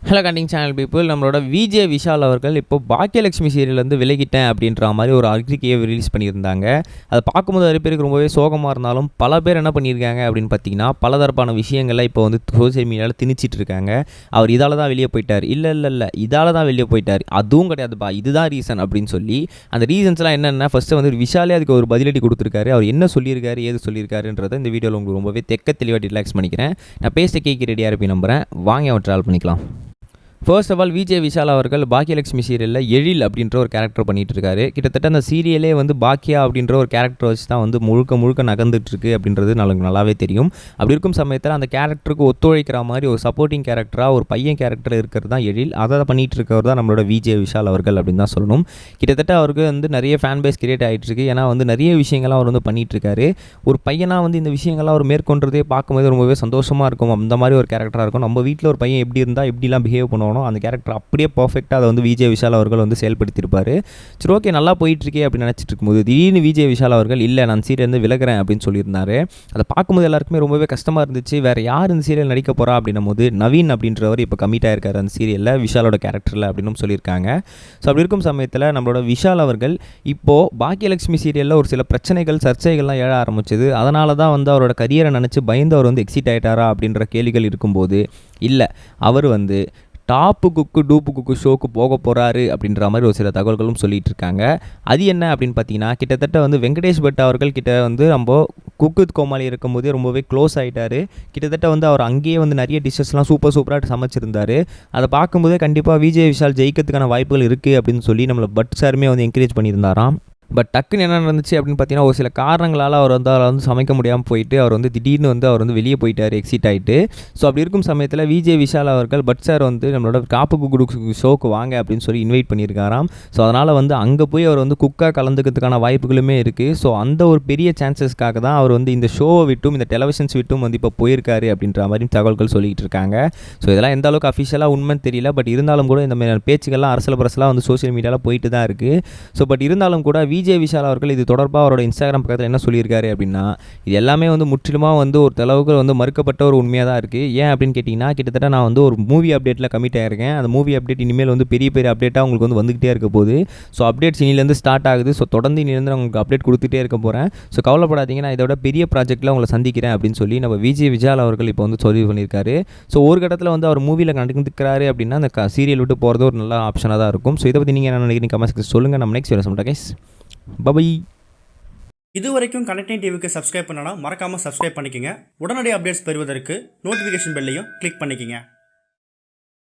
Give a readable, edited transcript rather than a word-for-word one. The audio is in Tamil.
ஹலோ கண்டிங் சேனல் பீப்புள், நம்மளோட விஜய் விஷால் அவர்கள் இப்போ பாக்கியலட்சுமி சீரியல்லேருந்து விலகிட்டேன் அப்படின்ற மாதிரி ஒரு அறிக்கையை ரிலீஸ் பண்ணியிருந்தாங்க. அதை பார்க்கும்போது நிறைய பேருக்கு ரொம்பவே சோகமாக இருந்தாலும் பல பேர் என்ன பண்ணியிருக்காங்க அப்படின்னு பார்த்தீங்கன்னா, பலதரப்பான விஷயங்களை இப்போ வந்து சோசியல் மீடியாவில் திணிச்சிட்டு இருக்காங்க. அவர் இதால் தான் வெளியே போயிட்டார், இல்லை இதால் தான் வெளியே போயிட்டார், அதுவும் கிடையாதுப்பா, இதுதான் ரீசன் அப்படின்னு சொல்லி அந்த ரீசன்ஸ்லாம் என்னென்ன ஃபஸ்ட்டு வந்து விஷாலே அதுக்கு ஒரு பதிலடி கொடுத்துருக்காரு. அவர் என்ன சொல்லியிருக்காரு, ஏது சொல்லியிருக்காருன்றதை இந்த வீடியோவில் உங்களுக்கு ரொம்பவே தெளிவாக ரிலாக்ஸ் பண்ணிக்கிறேன். நான் பேசிட்டு கேட்க ரெடியாக இருப்பேன் நம்புகிறேன். வாங்க அவர் ட்ராவல் பண்ணிக்கலாம். First of all Vijay Vishal அவர்கள் பாக்கியலட்சுமி சீரியலில் எழில் அப்படின்ற ஒரு கேரக்டர் பண்ணிகிட்டு இருக்காரு. கிட்டத்தட்ட அந்த சீரியலே வந்து பாக்கியா அப்படின்ற ஒரு கேரக்டர் வச்சு தான் வந்து முழுக்க நகர்ந்துட்டுருக்கு அப்படின்றது நல்லாவே தெரியும். அப்படி இருக்கும் சமயத்தில் அந்த கேரக்டருக்கு ஒத்துழைக்கிற மாதிரி ஒரு சப்போர்ட்டிங் கேரக்டராக ஒரு பையன் கேரக்டர் இருக்கிறது தான் எழில். அதை பண்ணிகிட்டு இருக்கிறவர் தான் நம்மளோட விஜய் விஷால் அவர்கள் அப்படின்னு தான் சொல்லணும். கிட்டத்தட்ட அவருக்கு வந்து நிறைய ஃபேன் பேஸ் கிரியேட் ஆகிட்டு இருக்கு. ஏன்னா வந்து நிறைய விஷயங்கள்லாம் அவர் வந்து பண்ணிகிட்டு இருக்காரு. ஒரு பையனாக வந்து இந்த விஷயங்கள்லாம் அவர் மேற்கொண்டதே பார்க்கும்போது ரொம்பவே சந்தோஷமாக இருக்கும். அந்த மாதிரி ஒரு கேரக்டராக இருக்கும். நம்ம வீட்டில் ஒரு பையன் எப்படி இருந்தால் எப்படிலாம் பிஹேவ் பண்ணுவோம், அந்த கேரக்டர் அப்படியே பர்ஃபெக்டாக அதை வந்து விஜய் விஷால் அவர்கள் வந்து செயல்படுத்தியிருப்பார். சரி, ஓகே, நல்லா போயிட்டுருக்கே அப்படின்னு நினச்சிட்டு இருக்கும்போது திடீர்னு விஜய் விஷால் அவர்கள் இல்லை, நான் சீரியல் விலகிறேன் அப்படின்னு சொல்லியிருந்தாரு. அதை பார்க்கும்போது எல்லாருக்குமே ரொம்பவே கஷ்டமாக இருந்துச்சு. வேறு யார் இந்த சீரியல் நடிக்க போகிறா அப்படின்னும் போது நவீன் அப்படின்றவர் இப்போ கமிட் ஆயிருக்காரு அந்த சீரியலில் விஷாலோட கேரக்டரில் அப்படின்னு சொல்லியிருக்காங்க. ஸோ அப்படி இருக்கும் சமயத்தில் நம்மளோட விஷால் அவர்கள் இப்போது பாக்கியலட்சுமி சீரியலில் ஒரு சில பிரச்சனைகள் சர்ச்சைகள்லாம் எழ ஆரம்பிச்சது. அதனால தான் வந்து அவரோட கரியரை நினச்சி பயந்து அவர் வந்து எக்ஸிட் ஆகிட்டாரா அப்படின்ற கேள்விகள் இருக்கும்போது, இல்லை, அவர் வந்து டாப்பு குக்கு டூப்பு குக்கு ஷோக்கு போக போகிறாரு அப்படின்ற மாதிரி ஒரு சில தகவல்களும் சொல்லிகிட்டு இருக்காங்க. அது என்ன அப்படின்னு பார்த்தீங்கன்னா, கிட்டத்தட்ட வந்து வெங்கடேஷ் பட் அவர்கள் கிட்ட வந்து நம்ம குக் வித் கோமாளி இருக்கும்போதே ரொம்பவே க்ளோஸ் ஆகிட்டார். கிட்டத்தட்ட வந்து அவர் அங்கேயே வந்து நிறைய டிஷ்ஷஸ்லாம் சூப்பராக சமைச்சிருந்தார். அதை பார்க்கும்போதே கண்டிப்பாக விஜய் விஷால் ஜெயிக்கிறதுக்கான வாய்ப்புகள் இருக்குது அப்படின்னு சொல்லி நம்மளை பட் சாருமே வந்து என்கரேஜ் பண்ணியிருந்தாராம். பட் டக்குன்னு என்ன நடந்துச்சு அப்படின்னு பார்த்தீங்கன்னா, ஒரு சில காரணங்களால் அவர் வந்து அதில் வந்து சமைக்க முடியாமல் போயிட்டு அவர் வந்து திடீர்னு வந்து அவர் வந்து வெளியே போயிட்டார், எக்ஸிட் ஆகிட்டு. ஸோ அப்படி இருக்கும் சமயத்தில் விஜய் விஷால் அவர்கள் பட் சார் வந்து நம்மளோட காப்பு குக்கு ஷோக்கு வாங்க அப்படின்னு சொல்லி இன்வைட் பண்ணியிருக்காராம். ஸோ அதனால் வந்து அங்கே போய் அவர் வந்து குக்காக கலந்துக்கிறதுக்கான வாய்ப்புகளுமே இருக்குது. ஸோ அந்த ஒரு பெரிய சான்சஸ்க்காக தான் அவர் வந்து இந்த ஷோவை விட்டும் இந்த டெலிவிஷன்ஸ் விட்டும் வந்து இப்போ போயிருக்காரு அப்படின்ற மாதிரி தகவல்கள் சொல்லிகிட்டு இருக்காங்க. ஸோ இதெல்லாம் எந்த அளவுக்கு அஃபிஷியலாக உண்மைன்னு தெரியல. பட் இருந்தாலும் கூட இந்த மாதிரி பேச்சுக்கள்லாம் அரசியல் பரசலாக வந்து சோஷியல் மீடியாவில் போயிட்டு தான் இருக்குது. ஸோ பட் இருந்தாலும் கூட விஜய் விஷால் அவர்கள் இது தொடர்பாக அவரோட இன்ஸ்டாகிராம் பக்கத்தில் என்ன சொல்லியிருக்காரு அப்படின்னா, இது எல்லாமே வந்து முற்றிலுமாக வந்து ஒரு அளவுக்கு வந்து மறுக்கப்பட்ட ஒரு உண்மையாக தான் இருக்குது. ஏன் அப்படின்னு கேட்டிங்கன்னா, கிட்டத்தட்ட நான் வந்து ஒரு மூவி அப்டேட்டில் கமிட் ஆகிருக்கேன். அந்த மூவி அப்டேட் இனிமேல் வந்து பெரிய அப்டேட்டாக உங்களுக்கு வந்து வந்துகிட்டே இருக்க போகுது. ஸோ அப்டேட்ஸ் இனிலேருந்து ஸ்டார்ட் ஆகுது. ஸோ தொடர்ந்து இனிலேருந்து நான் உங்களுக்கு அப்டேட் கொடுத்துட்டே இருக்க போகிறேன். ஸோ கவலைப்படாதீங்க, நான் இதோட பெரிய ப்ராஜெக்ட்டில் உங்களை சந்திக்கிறேன் அப்படின்னு சொல்லி நம்ம விஜய் விஷால் அவர்கள் இப்போ வந்து சொல்லி பண்ணியிருக்காரு. ஸோ ஒரு கட்டத்தில் வந்து அவர் மூவியில் கண்டுக்கிறாரு அப்படின்னா அந்த சீரியல் விட்டு போகிறது ஒரு நல்ல ஆப்ஷனாக தான் இருக்கும். ஸோ இதை பற்றி நீங்கள் என்ன நினைக்கிறீங்க கமெண்ட்ஸ் சொல்லுங்கள். நம்ம நெக்ஸ்ட் வீடியோ சொல்கிறேன் கைஸ். பை. இது வரைக்கும் கனெக்டிங் டிவிக்கு சப்ஸ்கிரைப் பண்ணனா மறக்காமல் சப்ஸ்கிரைப் பண்ணிக்கங்க. உடனடி அப்டேட்ஸ் பெறுவதற்கு நோட்டிஃபிகேஷன் பெல்லையும் கிளிக் பண்ணிக்கங்க.